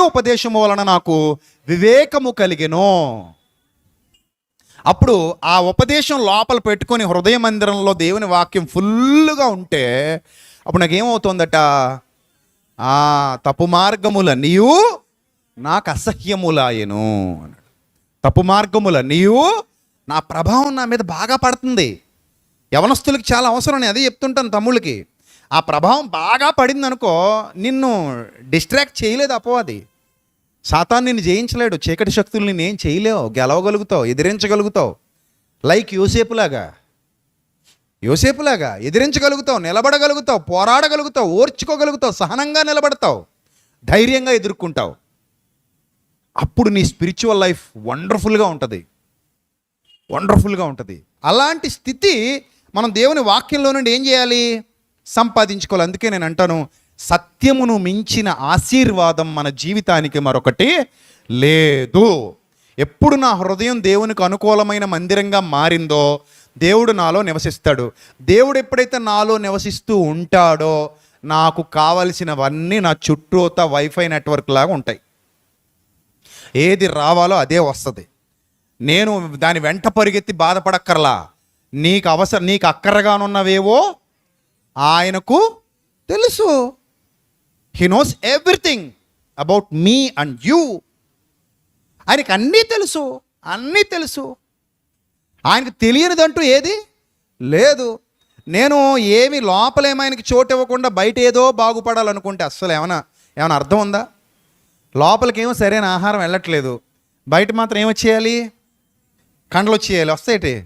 ఉపదేశము వలన నాకు వివేకము కలిగెను. అప్పుడు ఆ ఉపదేశం లోపల పెట్టుకొని హృదయ మందిరంలో దేవుని వాక్యం ఫుల్గా ఉంటే అప్పుడు నాకేమవుతుందట, తప్పు మార్గముల నీవు నాకు అసహ్యములాయెను అన్నాడు. తప్పు మార్గముల నీవు, నా ప్రభావం నా మీద బాగా పడుతుంది. యవనస్తులకి చాలా అవసరం, నేను అదే చెప్తుంటాను తమ్ముళ్ళకి. ఆ ప్రభావం బాగా పడింది అనుకో, నిన్ను డిస్ట్రాక్ట్ చేయలేదు అపవాది. సాతాను నిన్ను జయించలేడు, చీకటి శక్తులు నిన్ను ఏం చేయలేవు, గెలవగలుగుతావు, ఎదిరించగలుగుతావు. లైక్ యోసేపులాగా ఎదిరించగలుగుతావు, నిలబడగలుగుతావు, పోరాడగలుగుతావు, ఓర్చుకోగలుగుతావు, సహనంగా నిలబడతావు, ధైర్యంగా ఎదుర్కొంటావు. అప్పుడు నీ స్పిరిచువల్ లైఫ్ వండర్ఫుల్గా ఉంటుంది. అలాంటి స్థితి మనం దేవుని వాక్యంలో నుండి ఏం చేయాలి? సంపాదించుకోవాలి. అందుకే నేను అంటాను, సత్యమును మించిన ఆశీర్వాదం మన జీవితానికి మరొకటి లేదు. ఎప్పుడు నా హృదయం దేవునికి అనుకూలమైన మందిరంగా మారిందో దేవుడు నాలో నివసిస్తాడు. దేవుడు ఎప్పుడైతే నాలో నివసిస్తూ ఉంటాడో నాకు కావలసినవన్నీ నా చుట్టూతా వైఫై నెట్వర్క్ లాగా ఉంటాయి. ఏది రావాలో అదే వస్తుంది. నేను దాని వెంట పరిగెత్తి బాధపడక్కర్లా. నీకు అక్కరగానున్నవేవో ఆయనకు తెలుసు. He knows everything about me and you. ఆయనకి అన్నీ తెలుసు. ఆయనకు తెలియనిదంటూ ఏది లేదు. నేను ఏమి లోపలేమైనాకి చోటు ఇవ్వకుండా బయట ఏదో బాగుపడాలనుకుంటే అస్సలు ఏమైనా అర్థం ఉందా? లోపలికేమో సరైన ఆహారం వెళ్ళట్లేదు, బయట మాత్రం ఏమొచ్చేయాలి? కండలు వచ్చేయాలి. వస్తాయి.